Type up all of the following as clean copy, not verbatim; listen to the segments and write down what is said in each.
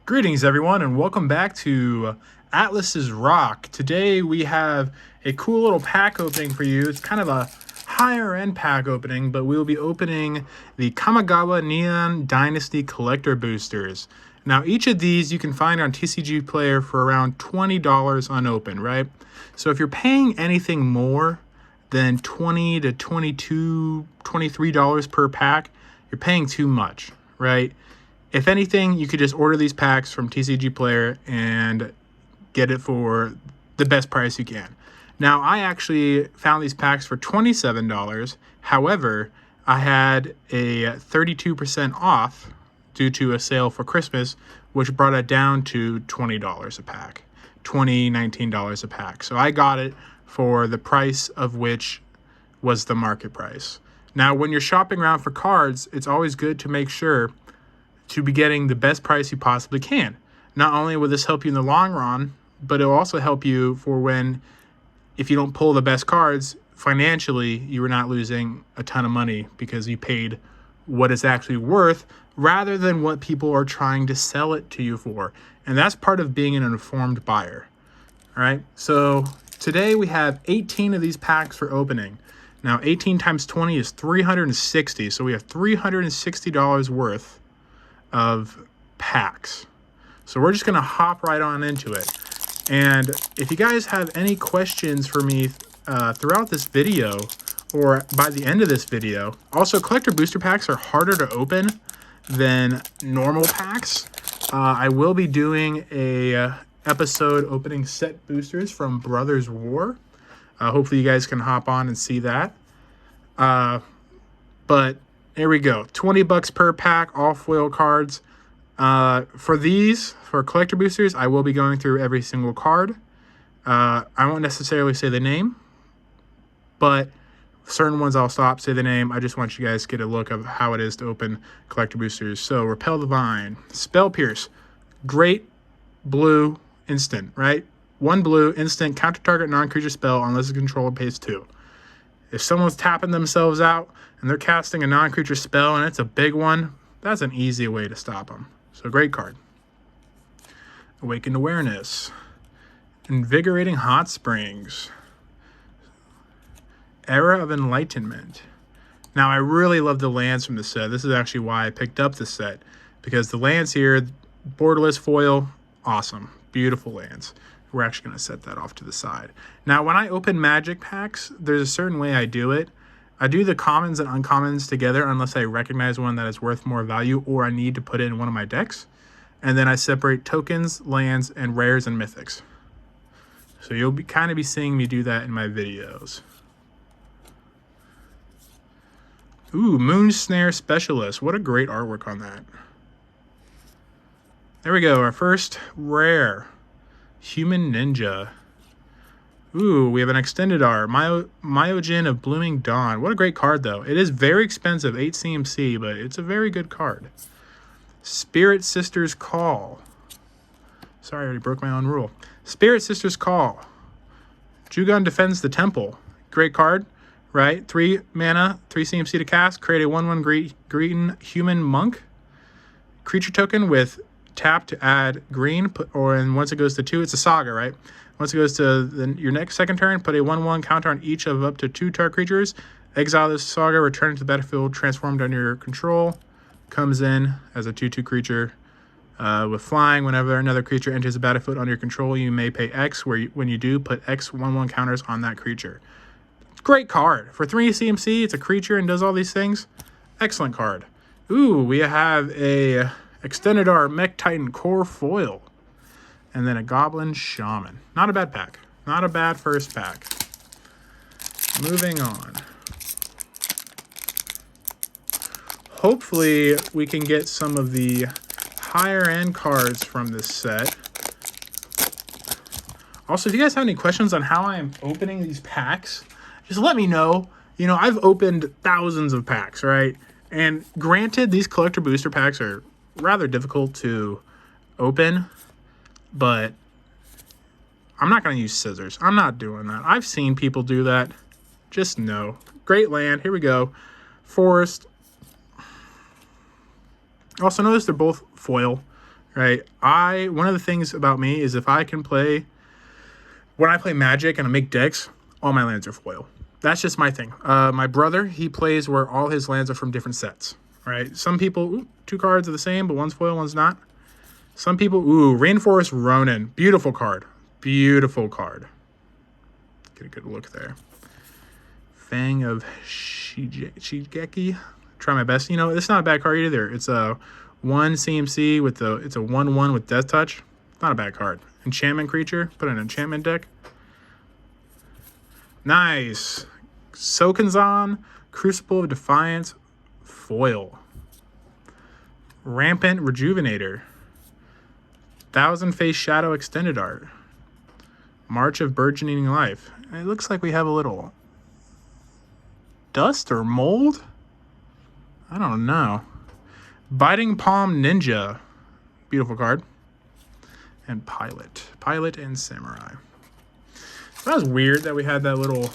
Greetings everyone and welcome back to Atlas's Rock. Today we have a cool little pack opening for you. It's kind of a higher end pack opening, but we'll be opening the Kamigawa Neon Dynasty Collector Boosters. Now each of these you can find on TCG Player for around $20 unopened, right? So if you're paying anything more than $20 to $22, $23 per pack, you're paying too much, right? If anything, you could just order these packs from TCG Player and get it for the best price you can. Now, I actually found these packs for $27. However, I had a 32% off due to a sale for Christmas, which brought it down to $20 a pack, $19 a pack. So I got it for the price of which was the market price. Now, when you're shopping around for cards, it's always good to make sure to be getting the best price you possibly can. Not only will this help you in the long run, but it'll also help you for when, if you don't pull the best cards, financially, you are not losing a ton of money because you paid what it's actually worth rather than what people are trying to sell it to you for. And that's part of being an informed buyer. All right, so today we have 18 of these packs for opening. Now 18 times 20 is 360, so we have $360 worth of packs. So we're just going to hop right on into it. And if you guys have any questions for me throughout this video or by the end of this video, also collector booster packs are harder to open than normal packs. I will be doing a episode opening set boosters from Brothers War. Hopefully you guys can hop on and see that. But here we go. $20 per pack, all foil cards. For collector boosters, I will be going through every single card. I won't necessarily say the name, but certain ones I'll stop, say the name. I just want you guys to get a look of how it is to open collector boosters. So, Repel the Vine, Spell Pierce, great blue instant, right? 1 blue, instant, counter target non-creature spell unless the controller pays 2. If someone's tapping themselves out and they're casting a non-creature spell and it's a big one, that's an easy way to stop them. So great card. Awakened Awareness. Invigorating Hot Springs. Era of Enlightenment. Now I really love the lands from the set. This is actually why I picked up the set, because the lands here, borderless foil, awesome. Beautiful lands. We're actually going to set that off to the side. Now, when I open Magic packs, there's a certain way I do it. I do the commons and uncommons together unless I recognize one that is worth more value or I need to put it in one of my decks. And then I separate tokens, lands, and rares and mythics. So you'll kind of be seeing me do that in my videos. Ooh, Moon Snare Specialist. What a great artwork on that. There we go, our first rare. Human Ninja. Ooh, we have an extended art. Myojin of Blooming Dawn. What a great card, though. It is very expensive, 8 CMC, but it's a very good card. Spirit Sisters Call. Sorry, I already broke my own rule. Spirit Sisters Call. Jugon Defends the Temple. Great card, right? 3 mana, 3 CMC to cast. Create a 1/1 green human monk. Creature token with tap to add green, and once it goes to 2, it's a saga, right? Once it goes to your next second turn, put a 1/1 counter on each of up to 2 target creatures. Exile this saga, return it to the battlefield, transformed under your control. Comes in as a 2/2 creature with flying. Whenever another creature enters the battlefield under your control, you may pay X, when you do, put X 1/1 counters on that creature. Great card. For 3 CMC, it's a creature and does all these things. Excellent card. Ooh, we have a extended art Mech Titan Core Foil. And then a Goblin Shaman. Not a bad pack. Not a bad first pack. Moving on. Hopefully we can get some of the higher end cards from this set. Also, if you guys have any questions on how I'm opening these packs, just let me know. You know, I've opened thousands of packs, right? And granted, these collector booster packs are rather difficult to open, but I'm not going to use scissors. I'm not doing that. I've seen people do that. Just no. Great land. Here we go. Forest. Also, notice they're both foil, right? One of the things about me is if I can play, when I play Magic and I make decks, all my lands are foil. That's just my thing. My brother, he plays where all his lands are from different sets, right? Some people, 2 cards are the same, but one's foil, one's not. Some people, Rainforest Ronin. Beautiful card. Beautiful card. Get a good look there. Fang of Shigeki. Try my best. You know, it's not a bad card either. It's a 1 CMC with it's a 1/1 with Death Touch. Not a bad card. Enchantment creature. Put an enchantment deck. Nice. Sokenzan, Crucible of Defiance, foil. Rampant Rejuvenator. Thousand Face Shadow Extended Art. March of Burgeoning Life. It looks like we have a little dust or mold. I don't know. Biting Palm Ninja. Beautiful card. And Pilot and Samurai. So that was weird that we had that little...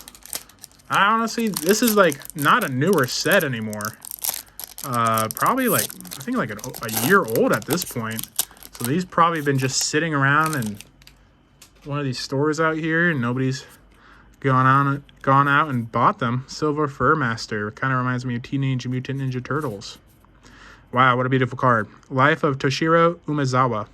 I honestly, this is like not a newer set anymore. Probably like, I think like a year old at this point. So these probably been just sitting around in one of these stores out here and nobody's gone out and bought them. Silver Fur Master. Kind of reminds me of Teenage Mutant Ninja Turtles. Wow, what a beautiful card. Life of Toshiro Umezawa.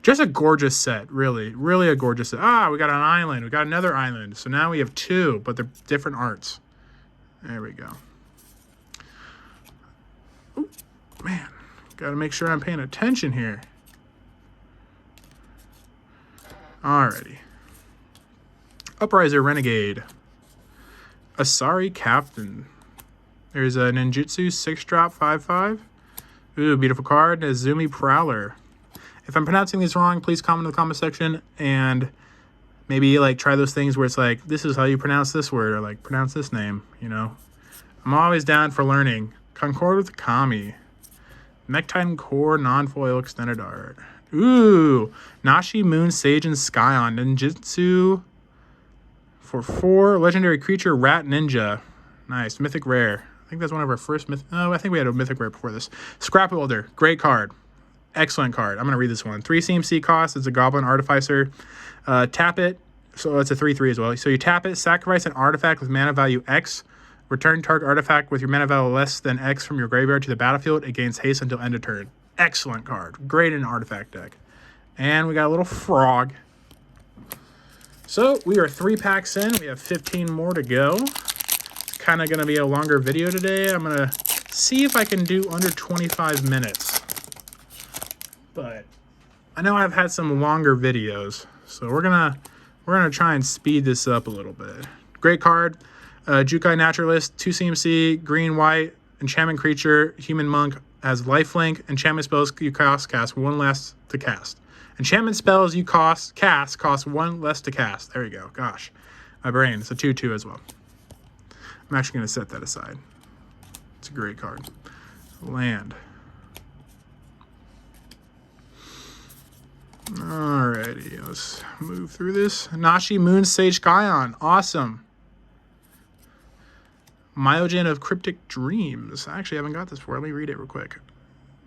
Just a gorgeous set, really. Really a gorgeous set. We got an island. We got another island. So now we have 2, but they're different arts. There we go. Oh, man. Got to make sure I'm paying attention here. Alrighty. Upriser Renegade. Asari Captain. There's a Ninjutsu 6-drop 5/5. Ooh, beautiful card. Azumi Prowler. If I'm pronouncing these wrong, please comment in the comment section and maybe like try those things where it's like, this is how you pronounce this word, or like pronounce this name, you know. I'm always down for learning. Concord with Kami. Mech-Titan Core non-foil extended art. Ooh, Nashi Moon Sage and Skyon Ninjutsu for 4 legendary creature Rat Ninja. Nice, mythic rare. I think that's one of our first I think we had a mythic rare before this. Scrap Welder, great card. Excellent card. I'm going to read this one. 3 CMC cost. It's a Goblin Artificer. Tap it. So it's a 3/3 as well. So you tap it, sacrifice an artifact with mana value X. Return target artifact with your mana value less than X from your graveyard to the battlefield. It gains haste until end of turn. Excellent card. Great in an artifact deck. And we got a little frog. So we are 3 packs in. We have 15 more to go. It's kind of going to be a longer video today. I'm going to see if I can do under 25 minutes. But I know I've had some longer videos, so we're gonna try and speed this up a little bit. Great card, Jukai Naturalist, 2 CMC, green white, enchantment creature, human monk, has lifelink. Enchantment spells you cast 1 less to cast. Enchantment spells you cast cost 1 less to cast. There you go. Gosh, my brain. It's a 2/2 as well. I'm actually gonna set that aside. It's a great card. Land. Alrighty, let's move through this. Nashi Moon Sage Skyon. Awesome. Myojin of Cryptic Dreams. I actually haven't got this before. Let me read it real quick.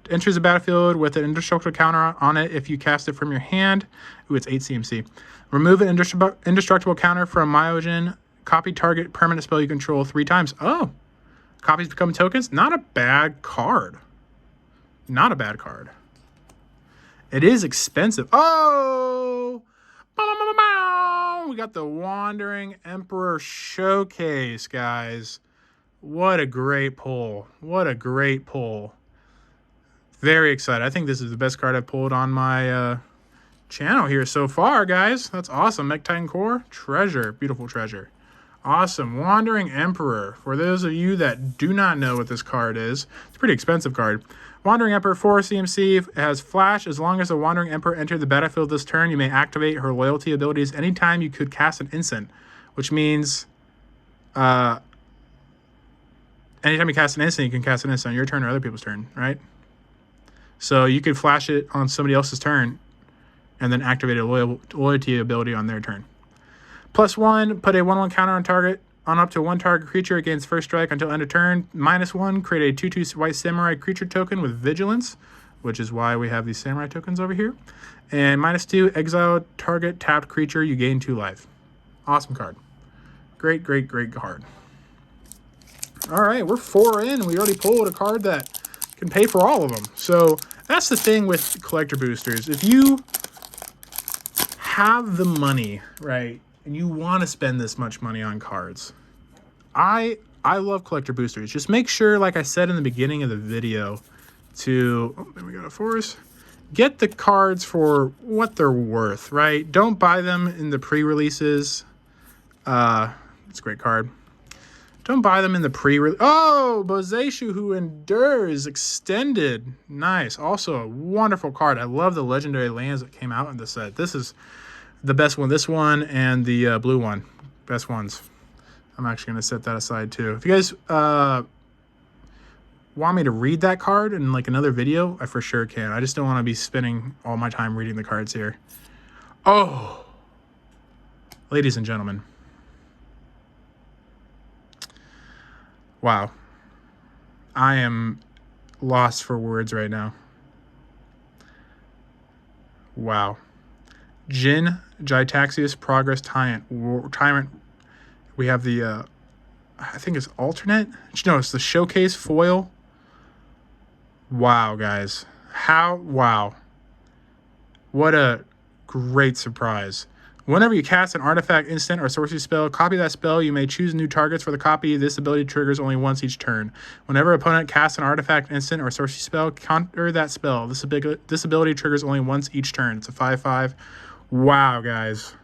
Enters the battlefield with an indestructible counter on it if you cast it from your hand. Ooh, it's 8 CMC. Remove an indestructible counter from Myojin. Copy target permanent spell you control 3 times. Oh. Copies become tokens. Not a bad card. Not a bad card. It is expensive. Oh! We got the Wandering Emperor Showcase, guys. What a great pull. What a great pull. Very excited. I think this is the best card I've pulled on my channel here so far, guys. That's awesome. Mech-Titan Core. Treasure. Beautiful treasure. Awesome. Wandering Emperor. For those of you that do not know what this card is, it's a pretty expensive card. Wandering Emperor 4 CMC. It has flash. As long as the Wandering Emperor entered the battlefield this turn, you may activate her loyalty abilities anytime you could cast an instant, which means anytime you cast an instant, you can cast an instant on your turn or other people's turn, right? So you could flash it on somebody else's turn and then activate a loyalty ability on their turn. +1, put a 1/1 counter on target on up to 1 target creature against first strike until end of turn. -1, create a 2/2 white samurai creature token with vigilance. which is why we have these samurai tokens over here. And -2, exile target tapped creature, you gain 2 life. Awesome card. Great, great, great card. All right, we're 4 in. We already pulled a card that can pay for all of them. So that's the thing with collector boosters. If you have the money, right, and you want to spend this much money on cards, I love collector boosters. Just make sure, like I said in the beginning of the video, to, oh, then we got a force. Get the cards for what they're worth, right? Don't buy them in the pre-releases. It's a great card. Don't buy them in the pre-release. Oh, Bozeishu Who Endures extended. Nice. Also a wonderful card. I love the legendary lands that came out in this set. This is the best one. This one and the blue one. Best ones. I'm actually going to set that aside too. If you guys want me to read that card in like another video, I for sure can. I just don't want to be spending all my time reading the cards here. Oh, ladies and gentlemen. Wow. I am lost for words right now. Wow. Jin, Gitaxias, Progress, Tyrant. We have the, I think it's alternate. No, it's the showcase foil. Wow, guys. Wow. What a great surprise. Whenever you cast an artifact, instant, or sorcery spell, copy that spell. You may choose new targets for the copy. This ability triggers only once each turn. Whenever opponent casts an artifact, instant, or sorcery spell, counter that spell. This ability triggers only once each turn. It's a 5/5. Wow, guys.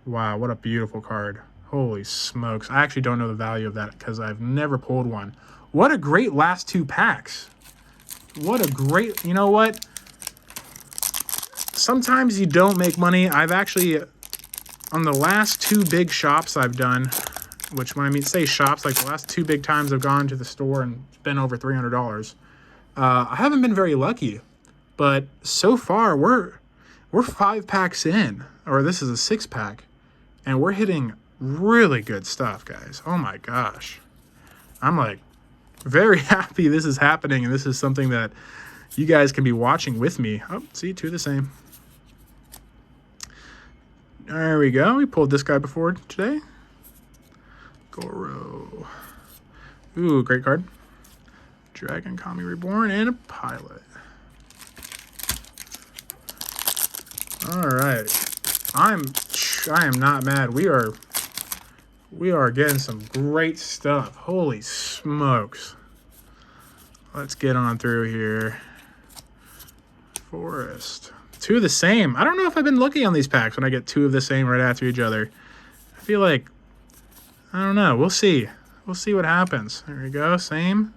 Wow, what a beautiful card. Holy smokes. I actually don't know the value of that because I've never pulled one. What a great last 2 packs. What a great... You know what? Sometimes you don't make money. I've actually, on the last 2 big shops I've done, which when I say shops, like the last 2 big times I've gone to the store and spent over $300, I haven't been very lucky. But so far, we're 5 packs in, or this is a 6-pack, and we're hitting really good stuff, guys. Oh my gosh. I'm like very happy this is happening, and this is something that you guys can be watching with me. Oh, see, 2 the same. There we go. We pulled this guy before today. Goro. Ooh, great card. Dragon Kami Reborn and a pilot. All right. I am not mad. We are getting some great stuff. Holy smokes. Let's get on through here. Forest. 2 of the same. I don't know if I've been lucky on these packs when I get 2 of the same right after each other. I feel like, I don't know. We'll see. We'll see what happens. There we go. Same.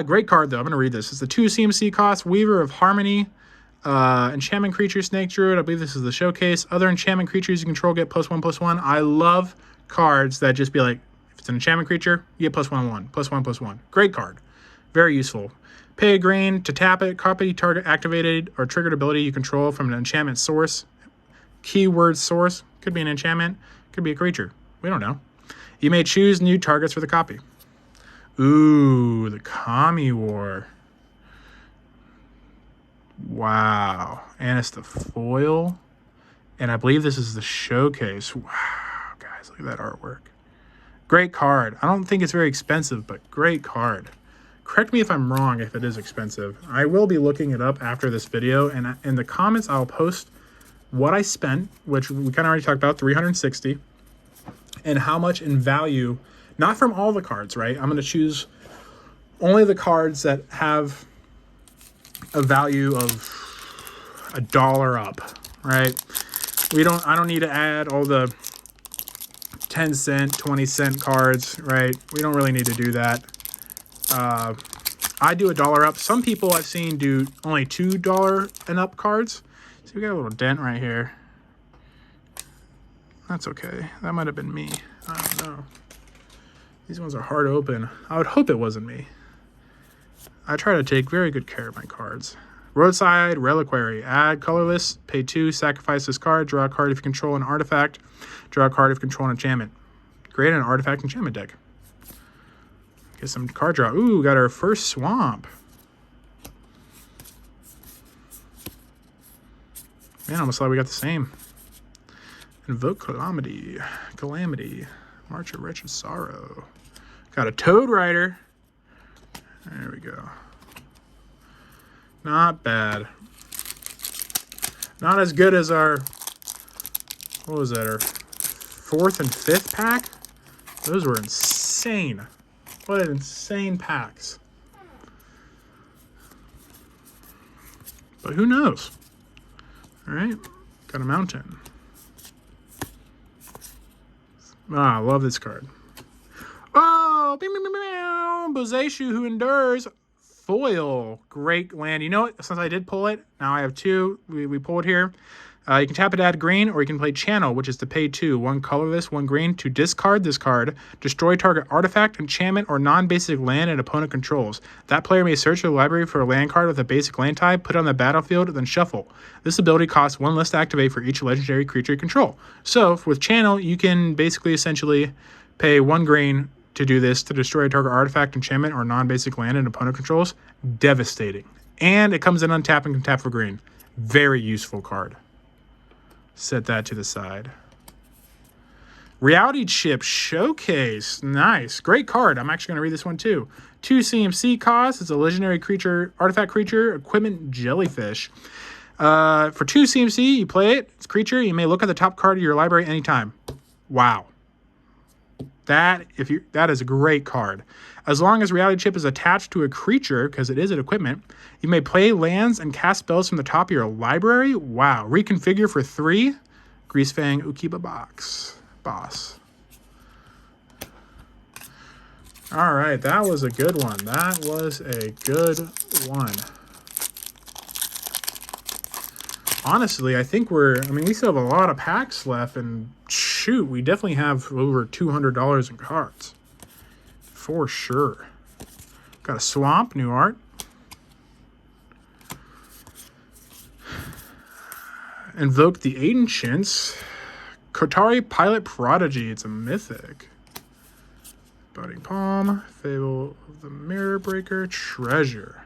Great card, though. I'm going to read this. It's the 2 CMC cost. Weaver of Harmony. Enchantment creature, Snake Druid. I believe this is the showcase. Other enchantment creatures you control get +1/+1. I love cards that just be like, if it's an enchantment creature, you get +1/+1. +1/+1. Great card. Very useful. Pay a green to tap it. Copy target activated or triggered ability you control from an enchantment source. Keyword source. Could be an enchantment. Could be a creature. We don't know. You may choose new targets for the copy. Ooh, the Kami War. Wow. And it's the foil. And I believe this is the showcase. Wow, guys, look at that artwork. Great card. I don't think it's very expensive, but great card. Correct me if I'm wrong if it is expensive. I will be looking it up after this video, and in the comments I'll post what I spent, which we kind of already talked about, $360, and how much in value, not from all the cards, right? I'm going to choose only the cards that have a value of $1 up, right? I don't need to add all the 10-cent, 20-cent cards, right? We don't really need to do that. I do $1 up. Some people I've seen do only $2 and up cards. So we got a little dent right here. That's okay. That might have been me. I don't know. These ones are hard to open. I would hope it wasn't me. I try to take very good care of my cards. Roadside Reliquary. Add colorless. Pay 2. Sacrifice this card. Draw a card if you control an artifact. Draw a card if you control an enchantment. Create an artifact enchantment deck. Get some card draw. Ooh, got our first swamp. Man, almost thought we got the same. Invoke Calamity. March of Wretched Sorrow. Got a Toad Rider. There we go. Not bad. Not as good as our, what was that, our 4th and 5th pack? Those were insane. What an insane packs. But who knows? All right, got a mountain. Ah, I love this card. Oh, Bozaishu Who Endures. Foil. Great land. You know what? Since I did pull it, now I have 2. We pulled here. You can tap it to add green, or you can play Channel, which is to pay 2. 1 colorless, 1 green, to discard this card, destroy target artifact, enchantment, or non-basic land an opponent controls. That player may search the library for a land card with a basic land type, put it on the battlefield, then shuffle. This ability costs 1 less to activate for each legendary creature you control. So, with Channel, you can basically essentially pay 1 green to do this, to destroy a target artifact, enchantment, or non-basic land an opponent controls. Devastating. And it comes in untap and can tap for green. Very useful card. Set that to the side. Reality Chip Showcase. Nice. Great card. I'm actually going to read this one too. 2 CMC cost. It's a legendary creature, artifact creature, equipment jellyfish. For 2 CMC, you play it. It's a creature. You may look at the top card of your library anytime. Wow. That is a great card. As long as Reality Chip is attached to a creature, because it is an equipment, you may play lands and cast spells from the top of your library. Wow. Reconfigure for 3. Greasefang Ukiba Boss. All right, that was a good one. That was a good one. Honestly, I think we still have a lot of packs left, and shoot, we definitely have over $200 in cards. For sure. Got a Swamp, new art. Invoke the Ancients. Kotari Pilot Prodigy, it's a mythic. Budding Palm, Fable of the Mirror Breaker, Treasure.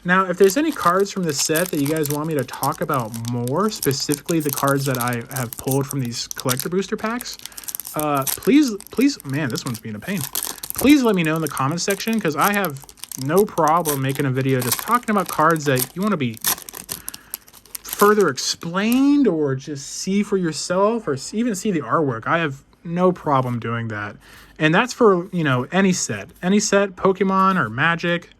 Now, if there's any cards from this set that you guys want me to talk about more, specifically the cards that I have pulled from these collector booster packs, please, man, this one's being a pain. Please let me know in the comments section, because I have no problem making a video just talking about cards that you want to be further explained or just see for yourself or even see the artwork. I have no problem doing that. And that's for, any set, Pokemon or Magic.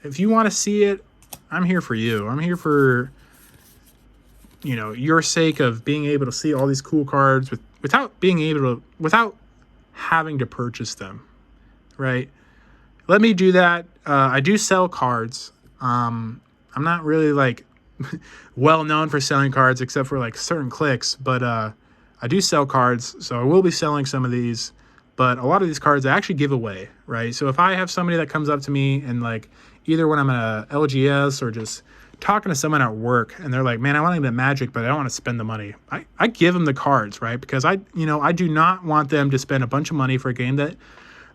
If you want to see it, I'm here for you. I'm here for, your sake of being able to see all these cool cards without having to purchase them, right? Let me do that. I do sell cards. I'm not really well known for selling cards except for certain clicks, but I do sell cards, so I will be selling some of these. But a lot of these cards I actually give away, right? So if I have somebody that comes up to me and either when I'm at a LGS or just talking to someone at work and they're like, man, I want to get Magic, but I don't want to spend the money. I give them the cards, right? Because I do not want them to spend a bunch of money for a game that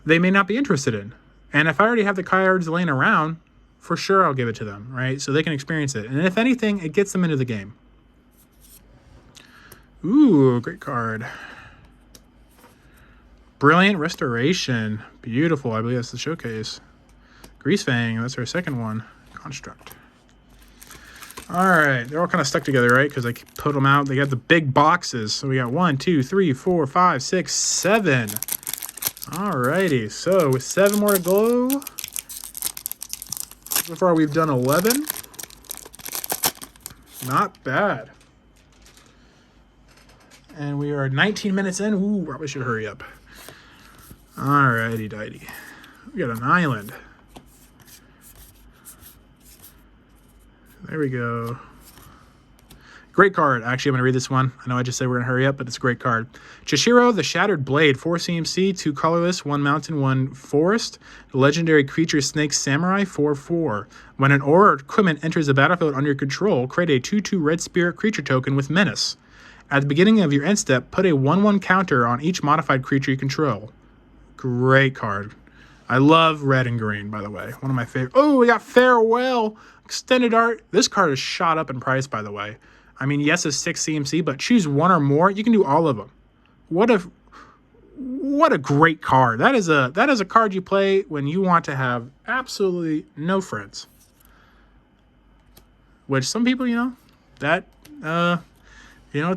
they may not be interested in. And if I already have the cards laying around, for sure I'll give it to them, right? So they can experience it. And if anything, it gets them into the game. Ooh, great card. Brilliant Restoration. Beautiful. I believe that's the showcase. Greasefang. That's our second one. Construct. All right. They're all kind of stuck together, right? Because I put them out. They got the big boxes. So we got 1, 2, 3, 4, 5, 6, 7. All righty. So with 7 more to go. So far we've done 11. Not bad. And we are 19 minutes in. Ooh, probably should hurry up. Alrighty, dighty. We got an island. There we go. Great card. Actually, I'm going to read this one. I know I just said we're going to hurry up, but it's a great card. Chishiro, the Shattered Blade. 4 CMC, 2 colorless, 1 mountain, 1 forest. The legendary creature Snake Samurai, 4/4. When an aura or equipment enters the battlefield under your control, create a 2/2 red spirit creature token with Menace. At the beginning of your end step, put a 1/1 counter on each modified creature you control. Great card. I love red and green, by the way. One of my favorite. Oh, we got Farewell Extended Art. This card is shot up in price, by the way. I mean, yes, it's 6 CMC, but choose one or more. You can do all of them. What a great card. That is a card you play when you want to have absolutely no friends. Which some people, it's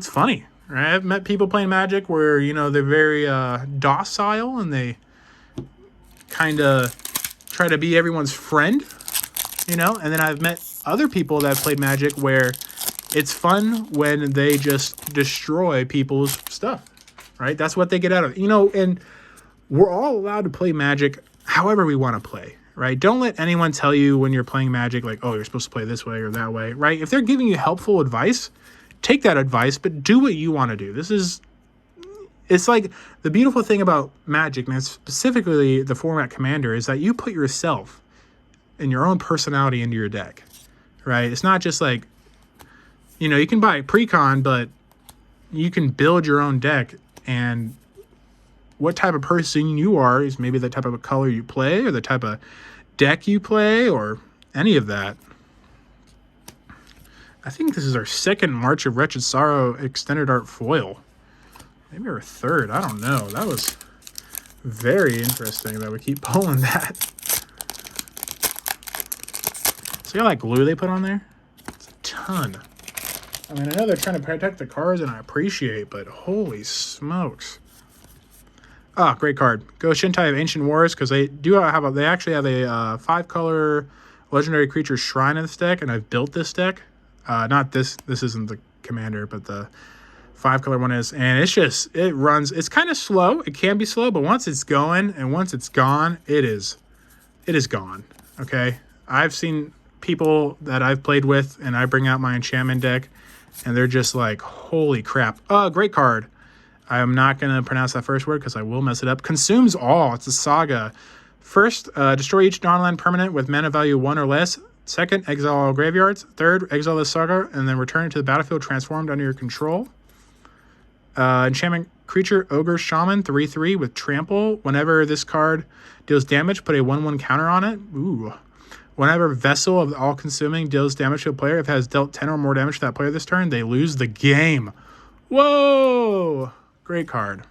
funny, right? I've met people playing Magic where, they're very docile and they kind of try to be everyone's friend, and then I've met other people that have played Magic where it's fun when they just destroy people's stuff, right? That's what they get out of it, and we're all allowed to play Magic however we want to play, right? Don't let anyone tell you when you're playing Magic, like, oh, you're supposed to play this way or that way, right? If they're giving you helpful advice, take that advice, but do what you want to do. It's like the beautiful thing about Magic, and specifically the format Commander, is that you put yourself and your own personality into your deck, right? It's not just like, you can buy pre-con, but you can build your own deck, and what type of person you are is maybe the type of color you play or the type of deck you play or any of that. I think this is our second March of Wretched Sorrow Extended Art foil. Maybe our third. I don't know. That was very interesting that we keep pulling that. See how that glue they put on there? It's a ton. I mean, I know they're trying to protect the cards, and I appreciate, but holy smokes. Ah, great card. Go Shintai of Ancient Wars, because they actually have a 5-color legendary creature shrine in this deck, and I've built this deck. Not this isn't the Commander, but the 5-color one is, and it's kind of slow. It can be slow, but once it's going and once it's gone, it is gone. Okay, I've seen people that I've played with, and I bring out my enchantment deck, and they're just like, holy crap. Great card. I am not going to pronounce that first word because I will mess it up. Consumes all. It's a saga. First, destroy each non-land permanent with mana value 1 or less. Second, exile all graveyards. Third, exile the saga, and then return it to the battlefield transformed under your control. Enchantment creature, Ogre Shaman, 3/3 with trample. Whenever this card deals damage, put a 1/1 counter on it. Ooh. Whenever Vessel of All-Consuming deals damage to a player, if it has dealt 10 or more damage to that player this turn, they lose the game. Whoa! Great card.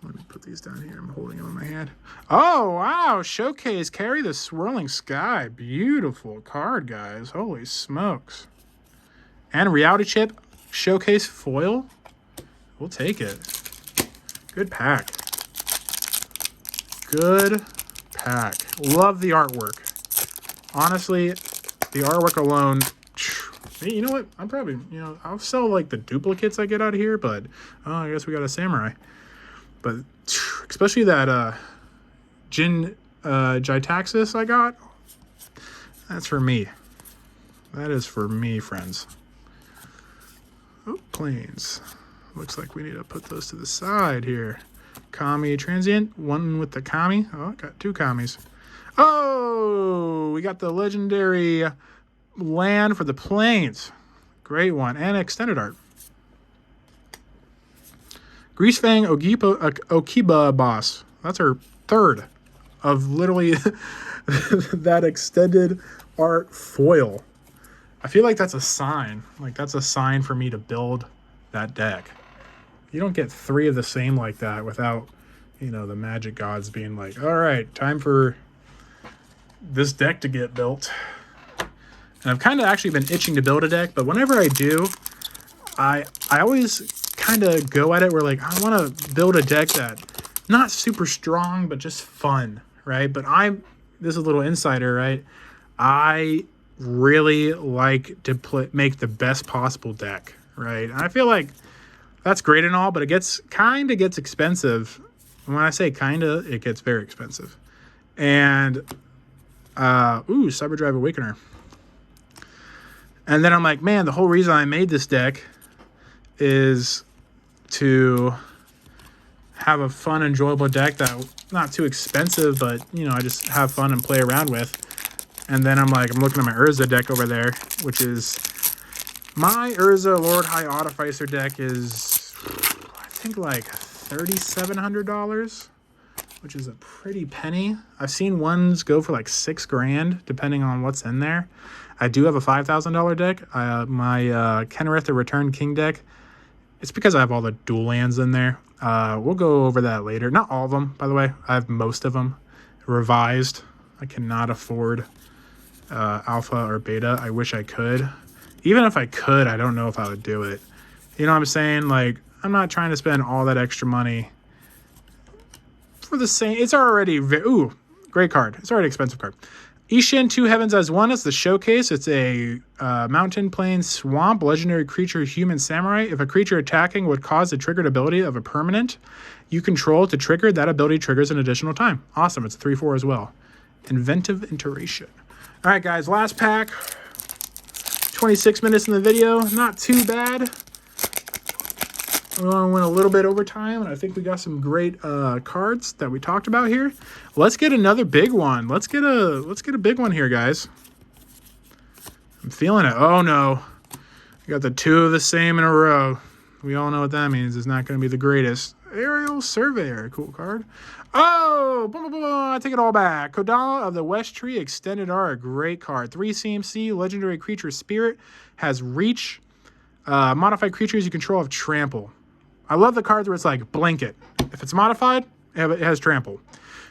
Let me put these down here. I'm holding them in my hand. Oh, wow. Showcase. Carry the Swirling Sky. Beautiful card, guys. Holy smokes. And Reality Chip. Showcase foil. We'll take it. Good pack. Good pack. Love the artwork. Honestly, the artwork alone... Hey, you know what? I'm probably, I'll sell like the duplicates I get out of here, but I guess we got a samurai. But especially that Jin Jitaxis I got, that's for me. That is for me, friends. Oh, planes. Looks like we need to put those to the side here. Kami Transient, one with the Kami. Oh, I got 2 Kamis. Oh, we got the legendary land for the plains. Great one. And extended art. Greasefang Okiba boss. That's our third of literally that extended art foil. I feel like that's a sign. Like that's a sign for me to build that deck. You don't get 3 of the same like that without, the magic gods being like, all right, time for this deck to get built. And I've kind of actually been itching to build a deck, but whenever I do, I always kind of go at it where like, I want to build a deck that not super strong, but just fun, right? But this is a little insider, right? I really like to make the best possible deck, right? And I feel like that's great and all, but it kind of gets expensive. And when I say kind of, it gets very expensive. And, Cyberdrive Awakener. And then I'm like, man, the whole reason I made this deck is to have a fun, enjoyable deck that not too expensive, but, I just have fun and play around with. And then I'm looking at my Urza deck over there, which is my Urza Lord High Artificer deck is, I think, like $3,700, which is a pretty penny. I've seen ones go for like $6 grand, depending on what's in there. I do have a $5,000 deck. My Kenrith the Return King deck. It's because I have all the dual lands in there. We'll go over that later. Not all of them, by the way. I have most of them revised. I cannot afford alpha or beta. I wish I could. Even if I could, I don't know if I would do it. You know what I'm saying? Like, I'm not trying to spend all that extra money for the same. It's already ooh, great card. It's already an expensive card. Ishin, 2 Heavens as 1. It's the showcase. It's a mountain, plain, swamp, legendary creature, human samurai. If a creature attacking would cause the triggered ability of a permanent you control to trigger, that ability triggers an additional time. Awesome. It's a 3/4 as well. Inventive iteration. All right, guys. Last pack. 26 minutes in the video. Not too bad. We only went a little bit over time, and I think we got some great cards that we talked about here. Let's get another big one. Let's get a big one here, guys. I'm feeling it. Oh no, we got the 2 of the same in a row. We all know what that means. It's not going to be the greatest. Aerial Surveyor, cool card. Oh, boom, boom, boom, I take it all back. Kodama of the West Tree, extended art, great card. 3 CMC, legendary creature spirit, has reach. Modified creatures you control have trample. I love the cards where it's like blanket. If it's modified, it has trample.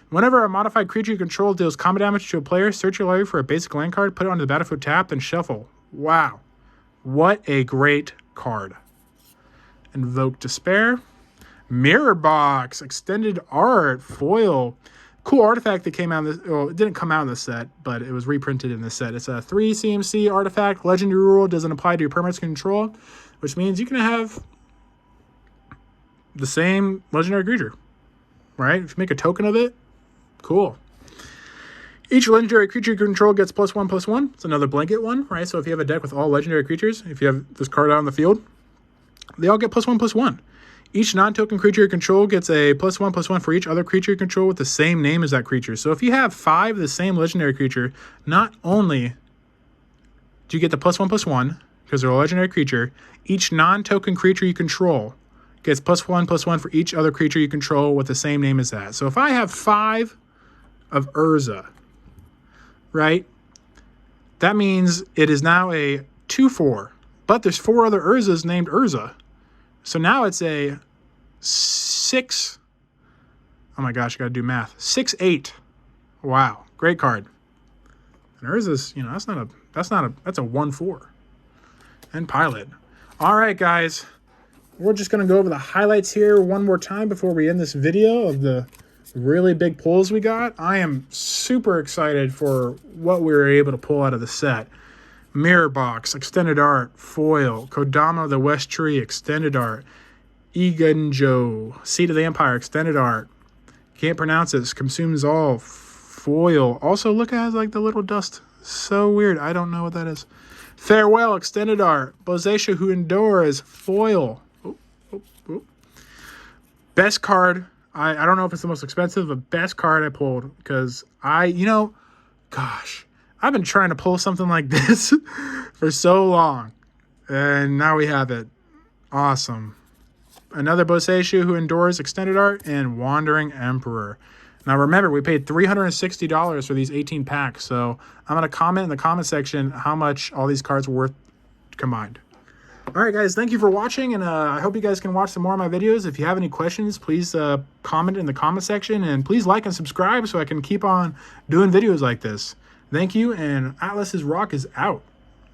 Whenever a modified creature you control deals combat damage to a player, search your library for a basic land card, put it onto the battlefield tap, then shuffle. Wow. What a great card. Invoke Despair. Mirror Box, extended art, foil. Cool artifact that came out in this. Well, it didn't come out in this set, but it was reprinted in this set. It's a 3 CMC artifact. Legendary rule doesn't apply to your permanent control, which means you can have the same legendary creature, right? If you make a token of it, cool. Each legendary creature you control gets +1/+1. It's another blanket one, right? So if you have a deck with all legendary creatures, if you have this card out on the field, they all get +1/+1. Each non-token creature you control gets a +1/+1 for each other creature you control with the same name as that creature. So if you have 5 of the same legendary creature, not only do you get the +1/+1 because they're a legendary creature, each non-token creature you control gets +1/+1 for each other creature you control with the same name as that. So if I have 5 of Urza, right, that means it is now a 2/4. But there's 4 other Urzas named Urza. So now it's a 6. Oh my gosh, I got to do math. 6/8. Wow, great card. And Urza's, you know, that's a 1/4. And Pilot. All right, guys. We're just going to go over the highlights here one more time before we end this video of the really big pulls we got. I am super excited for what we were able to pull out of the set. Mirror Box, extended art, foil. Kodama of the West Tree, extended art. Igenjo, Seat of the Empire, extended art. Can't pronounce it. Consumes all, foil. Also, look at it, like the little dust. So weird. I don't know what that is. Farewell, extended art. Bozesha Who Endures, foil. Best card. I don't know if it's the most expensive, but best card I pulled because gosh, I've been trying to pull something like this for so long. And now we have it. Awesome. Another Bozesha Who Endures, extended art, and Wandering Emperor. Now remember, we paid $360 for these 18 packs, so I'm going to comment in the comment section how much all these cards were worth combined. All right, guys, thank you for watching, and I hope you guys can watch some more of my videos. If you have any questions, please comment in the comment section, and please like and subscribe so I can keep on doing videos like this. Thank you, and Atlas's Rock is out.